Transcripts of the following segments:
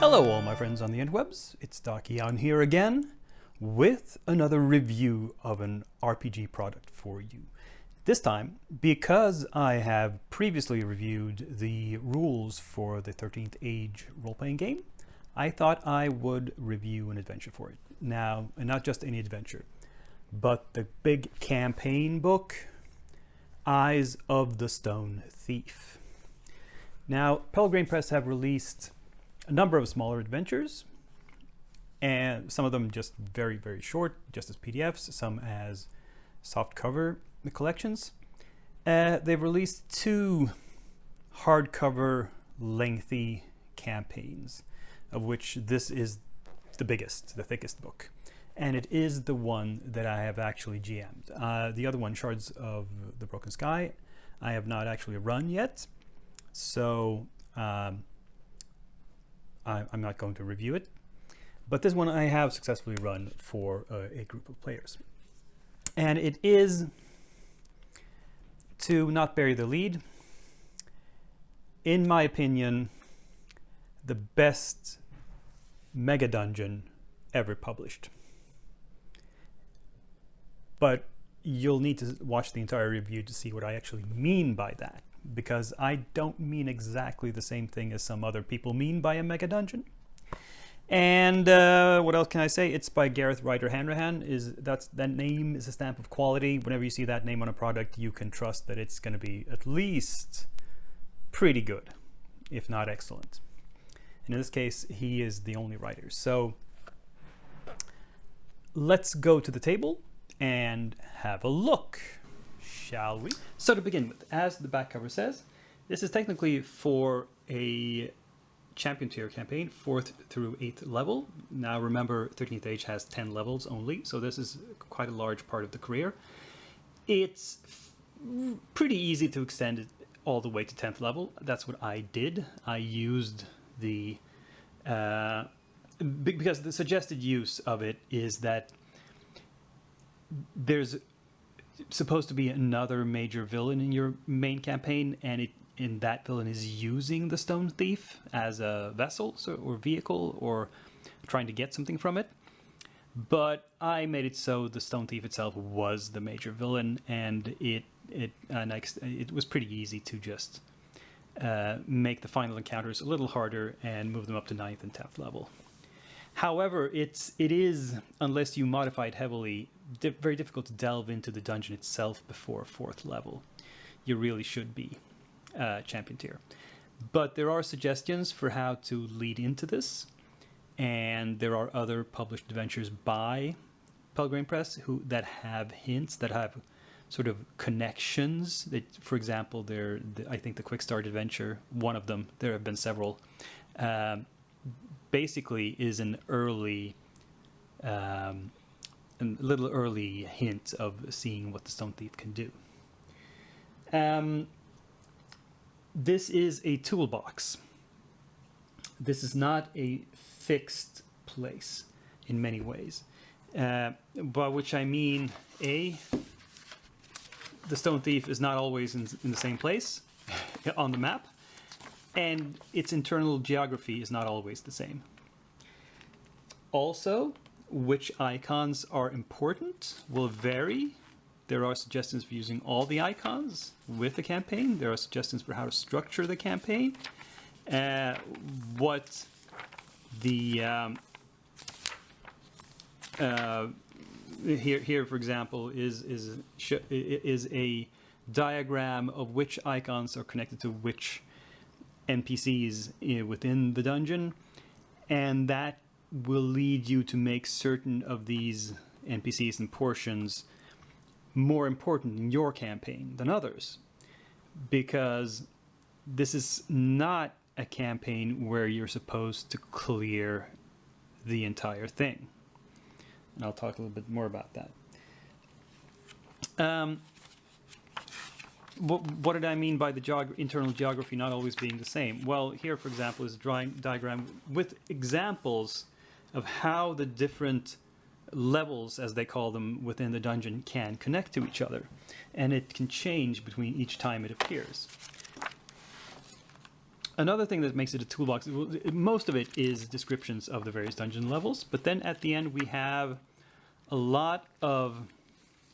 Hello all my friends on the interwebs, it's Dakian here again with another review of an RPG product for you. This time, because I have previously reviewed the rules for the 13th Age role-playing game, I thought I would review an adventure for it. Now, and not just any adventure, but the big campaign book, Eyes of the Stone Thief. Now, Pelgrane Press have released a number of smaller adventures, and some of them just very, very short, just as PDFs, some as soft cover collections. They've released 2 hardcover lengthy campaigns, of which this is the biggest, the thickest book. And it is the one that I have actually GM'd. The other one, Shards of the Broken Sky, I have not actually run yet, so I'm not going to review it, but this one I have successfully run for a group of players. And it is, to not bury the lead, in my opinion, the best mega dungeon ever published. But you'll need to watch the entire review to see what I actually mean by that, because I don't mean exactly the same thing as some other people mean by a mega dungeon. And what else can I say? It's by Gareth Ryder Hanrahan. That name is a stamp of quality. Whenever you see that name on a product, you can trust that it's going to be at least pretty good, if not excellent. And in this case, he is the only writer. So let's go to the table and have a look, shall we? So to begin with, as the back cover says, this is technically for a champion tier campaign, 4th through 8th level. Now remember, 13th Age has 10 levels only, so this is quite a large part of the career. It's pretty easy to extend it all the way to 10th level. That's what I did. I used the because the suggested use of it is that there's supposed to be another major villain in your main campaign, and that villain is using the Stone Thief as a vessel or vehicle, or trying to get something from it. But I made it so the Stone Thief itself was the major villain, and it was pretty easy to just make the final encounters a little harder and move them up to 9th and 10th level. However, it is, unless you modify it heavily, very difficult to delve into the dungeon itself before 4th level. You really should be champion tier. But there are suggestions for how to lead into this, and there are other published adventures by Pelgrane Press that have hints, that have sort of connections. That, for example, I think the Quick Start adventure, one of them, there have been several, basically is a little early hint of seeing what the Stone Thief can do. This is a toolbox. This is not a fixed place in many ways, by which I mean the Stone Thief is not always in the same place on the map, and its internal geography is not always the same. Also, which icons are important will vary. There are suggestions for using all the icons with the campaign. There are suggestions for how to structure the campaign. What the here, for example, is a diagram of which icons are connected to which NPCs within the dungeon, and that will lead you to make certain of these NPCs and portions more important in your campaign than others, because this is not a campaign where you're supposed to clear the entire thing. And I'll talk a little bit more about that. What did I mean by the internal geography not always being the same? Well, here, for example, is a diagram with examples of how the different levels, as they call them, within the dungeon can connect to each other. And it can change between each time it appears. Another thing that makes it a toolbox, most of it is descriptions of the various dungeon levels, but then at the end we have a lot of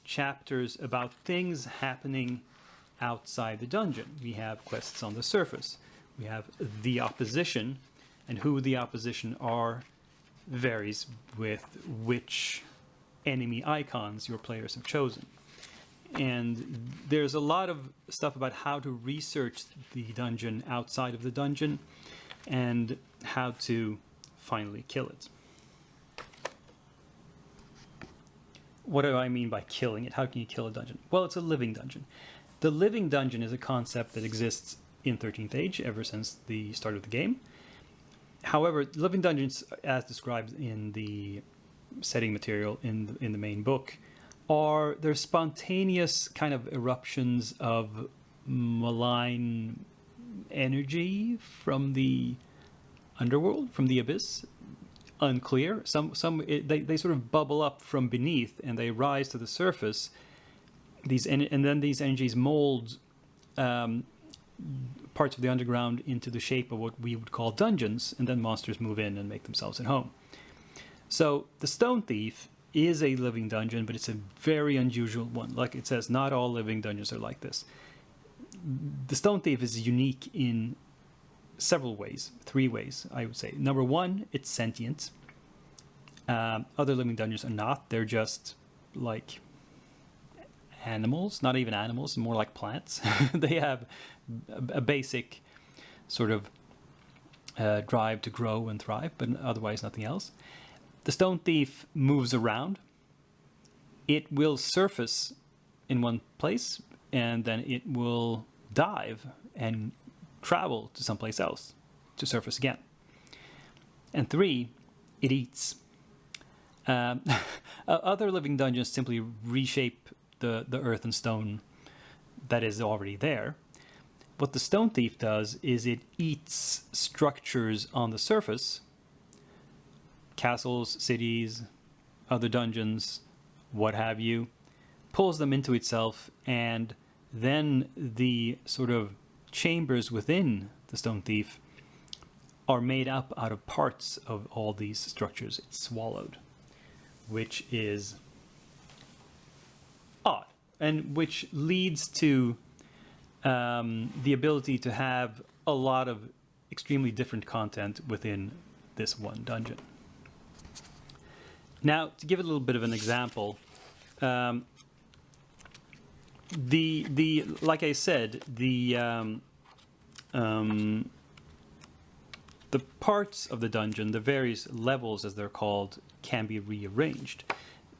chapters about things happening outside the dungeon. We have quests on the surface. We have the opposition, and who the opposition are varies with which enemy icons your players have chosen. And there's a lot of stuff about how to research the dungeon outside of the dungeon and how to finally kill it. What do I mean by killing it? How can you kill a dungeon? Well, it's a living dungeon. The living dungeon is a concept that exists in 13th Age ever since the start of the game. However, living dungeons, as described in the setting material in the main book, they're spontaneous kind of eruptions of malign energy from the underworld, from the abyss. Unclear. They sort of bubble up from beneath and they rise to the surface. And then these energies mold parts of the underground into the shape of what we would call dungeons, and then monsters move in and make themselves at home. So the Stone Thief is a living dungeon, but it's a very unusual one. Like it says, not all living dungeons are like this. The Stone Thief is unique in several ways, 3 ways, I would say. Number one, it's sentient. Other living dungeons are not. They're just like animals, not even animals, more like plants. They have a basic sort of drive to grow and thrive, but otherwise nothing else. The Stone Thief moves around. It will surface in one place, and then it will dive and travel to someplace else to surface again. And 3, it eats. Other living dungeons simply reshape the earth and stone that is already there. What the Stone Thief does is it eats structures on the surface, castles, cities, other dungeons, what have you, pulls them into itself, and then the sort of chambers within the Stone Thief are made up out of parts of all these structures it's swallowed, which is odd, and which leads to the ability to have a lot of extremely different content within this one dungeon. Now, to give it a little bit of an example, like I said, the parts of the dungeon, the various levels as they're called, can be rearranged.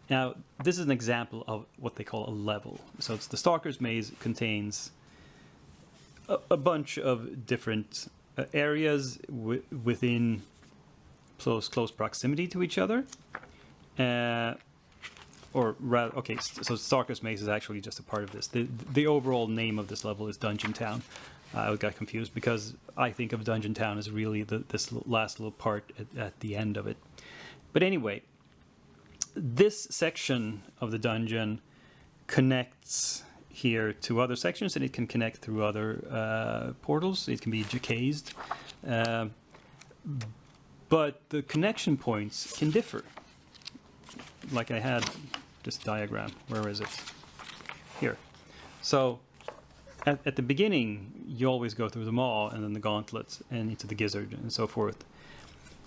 Now, this is an example of what they call a level. So it's the Stalker's Maze contains a bunch of different areas within close proximity to each other. So Stalker's Maze is actually just a part of this. The overall name of this level is Dungeon Town. I got confused because I think of Dungeon Town as really this last little part at the end of it. But anyway, this section of the dungeon connects here to other sections, and it can connect through other portals. It can be jacazed. But the connection points can differ. Like I had this diagram. Where is it? Here. So at the beginning, you always go through the maw and then the gauntlets and into the gizzard and so forth.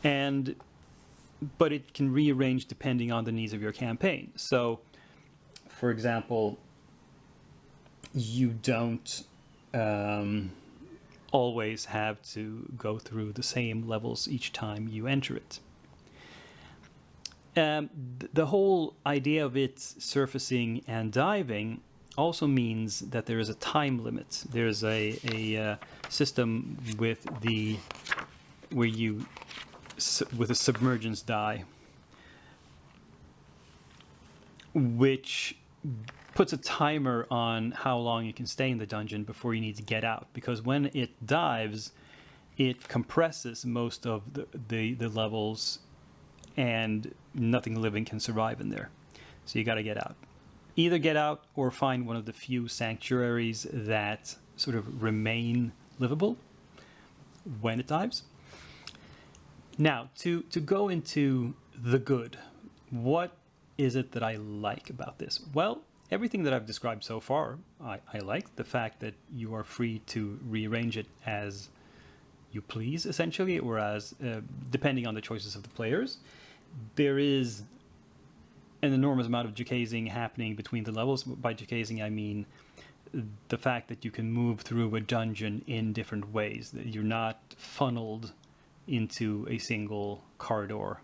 But it can rearrange depending on the needs of your campaign. So, for example, you don't always have to go through the same levels each time you enter it. The whole idea of it surfacing and diving also means that there is a time limit. There's a system with a submergence die, which puts a timer on how long you can stay in the dungeon before you need to get out. Because when it dives, it compresses most of the levels, and nothing living can survive in there. So you got to get out. Either get out or find one of the few sanctuaries that sort of remain livable, when it dives. Now, to go into the good, what is it that I like about this? Well, everything that I've described so far, I like. The fact that you are free to rearrange it as you please, essentially, or as depending on the choices of the players. There is an enormous amount of jukasing happening between the levels. By jukasing, I mean the fact that you can move through a dungeon in different ways, that you're not funneled into a single corridor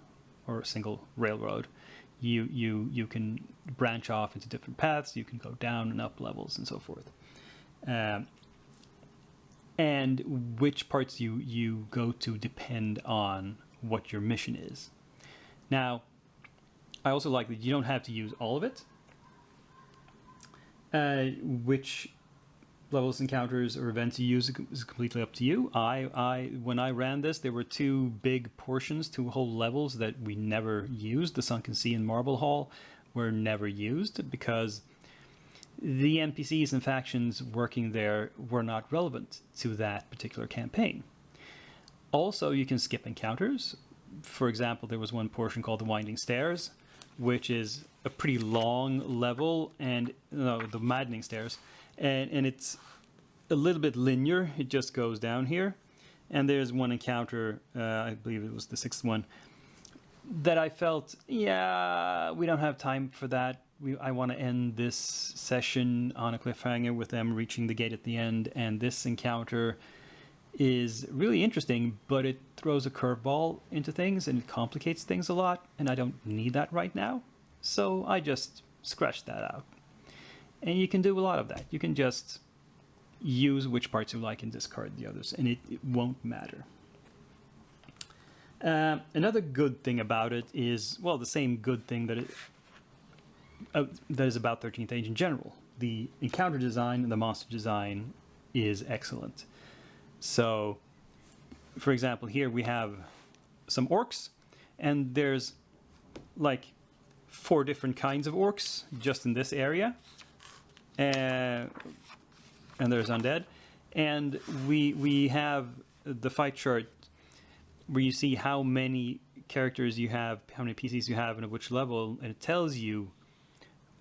or a single railroad. You can branch off into different paths. You can go down and up levels and so forth. And which parts you go to depend on what your mission is. Now, I also like that you don't have to use all of it. Which levels, encounters, or events you use is completely up to you. When I ran this, there were two big portions, two whole levels that we never used. The Sunken Sea and Marble Hall were never used because the NPCs and factions working there were not relevant to that particular campaign. Also, you can skip encounters. For example, there was one portion called the Winding Stairs, which is a pretty long level, and the Maddening Stairs, and it's a little bit linear. It just goes down here, and there's one encounter, I believe it was the sixth one, that I felt, yeah, we don't have time for that. I want to end this session on a cliffhanger with them reaching the gate at the end, and this encounter is really interesting, but it throws a curveball into things and it complicates things a lot, and I don't need that right now. So I just scratched that out. And you can do a lot of that. You can just use which parts you like and discard the others, and it won't matter. Another good thing about it is, well, the same good thing that is about 13th Age in general. The encounter design and the monster design is excellent. So, for example, here we have some orcs, and there's like 4 different kinds of orcs just in this area. And there's undead. And we have the fight chart where you see how many characters you have, how many PCs you have, and at which level, and it tells you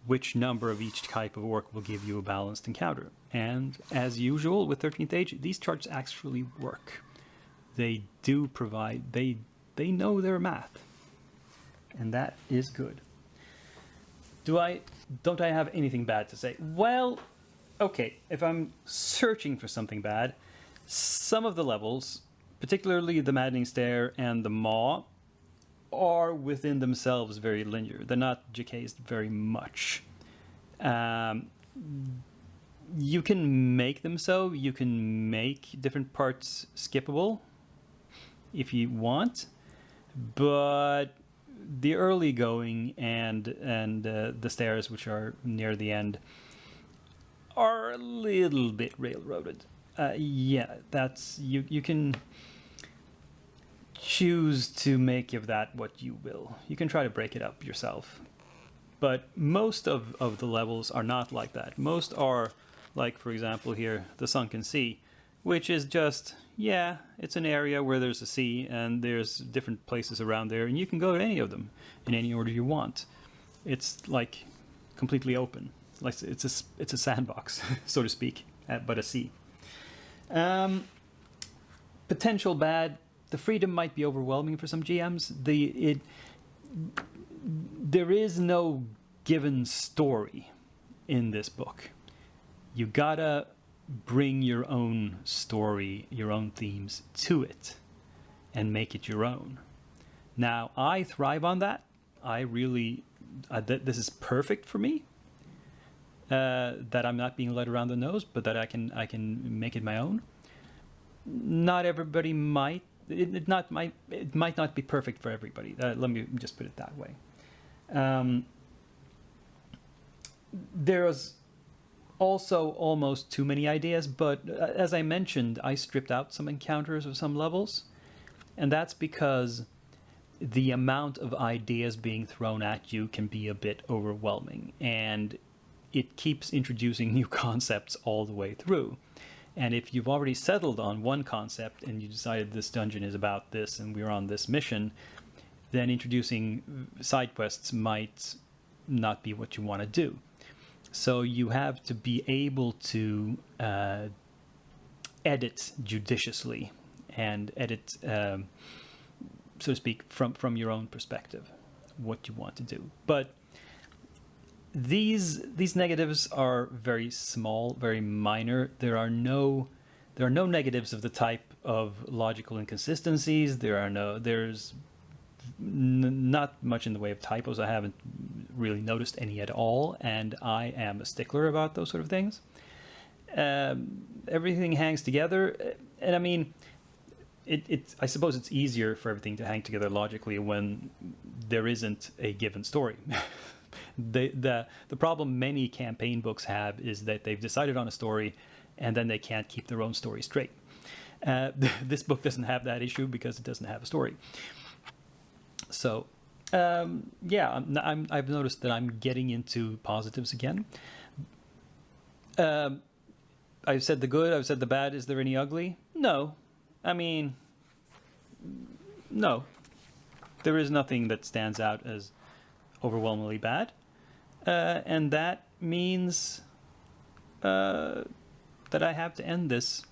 which number of each type of orc will give you a balanced encounter. And as usual with 13th Age, these charts actually work. They do provide, they know their math. And that is good. Don't I have anything bad to say? Well, okay, if I'm searching for something bad, some of the levels, particularly the Maddening Stair and the Maw, are within themselves very linear. They're not jukased very much. You can make them so. You can make different parts skippable if you want, but the early going and the stairs, which are near the end, are a little bit railroaded. Yeah, that's you can choose to make of that what you will. You can try to break it up yourself. But most of the levels are not like that. Most are like, for example, here, the Sunken Sea, which is just, yeah, it's an area where there's a sea and there's different places around there, and you can go to any of them in any order you want. It's like completely open. Like it's a sandbox, so to speak, but a sea. Potential bad. The freedom might be overwhelming for some GMs. There is no given story in this book. You gotta bring your own story, your own themes to it, and make it your own. Now, I thrive on that. I really, this is perfect for me. That I'm not being led around the nose, but that I can make it my own. Not everybody might. It might not be perfect for everybody. Let me just put it that way. There's also almost too many ideas, but as I mentioned, I stripped out some encounters of some levels, and that's because the amount of ideas being thrown at you can be a bit overwhelming, and it keeps introducing new concepts all the way through. And if you've already settled on one concept and you decided this dungeon is about this and we're on this mission, then introducing side quests might not be what you want to do. So you have to be able to edit judiciously and edit, so to speak, from your own perspective, what you want to do. But these negatives are very small, very minor. There are no negatives of the type of logical inconsistencies. There's not much in the way of typos. I haven't really noticed any at all, and I am a stickler about those sort of things. Everything hangs together, and I mean, I suppose it's easier for everything to hang together logically when there isn't a given story. The problem many campaign books have is that they've decided on a story and then they can't keep their own story straight. This book doesn't have that issue because it doesn't have a story. So yeah, I've noticed that I'm getting into positives again. I've said the good, I've said the bad. Is there any ugly? No. I mean, no. There is nothing that stands out as overwhelmingly bad. And that means that I have to end this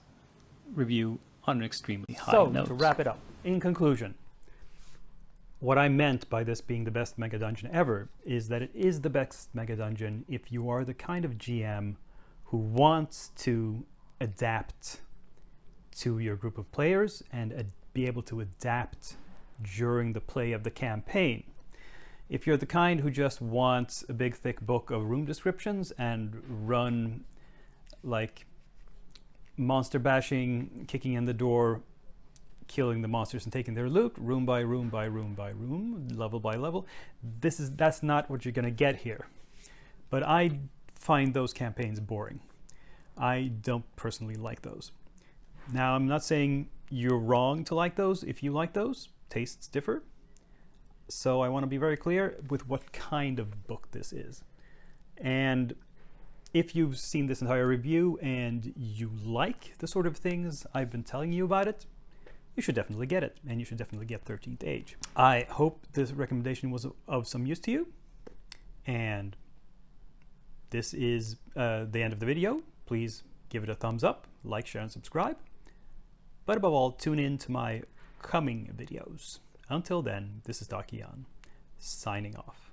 review on an extremely high note. So, to wrap it up, in conclusion, what I meant by this being the best Mega Dungeon ever is that it is the best Mega Dungeon if you are the kind of GM who wants to adapt to your group of players and be able to adapt during the play of the campaign. If you're the kind who just wants a big thick book of room descriptions and run like monster bashing, kicking in the door, killing the monsters and taking their loot, room by room by room by room, level by level, that's not what you're going to get here. But I find those campaigns boring. I don't personally like those. Now, I'm not saying you're wrong to like those. If you like those, tastes differ. So I want to be very clear with what kind of book this is. And if you've seen this entire review and you like the sort of things I've been telling you about it, you should definitely get it, and you should definitely get 13th Age. I hope this recommendation was of some use to you, and this is the end of the video. Please give it a thumbs up, like, share, and subscribe. But above all, tune in to my coming videos. Until then, this is Dakian, signing off.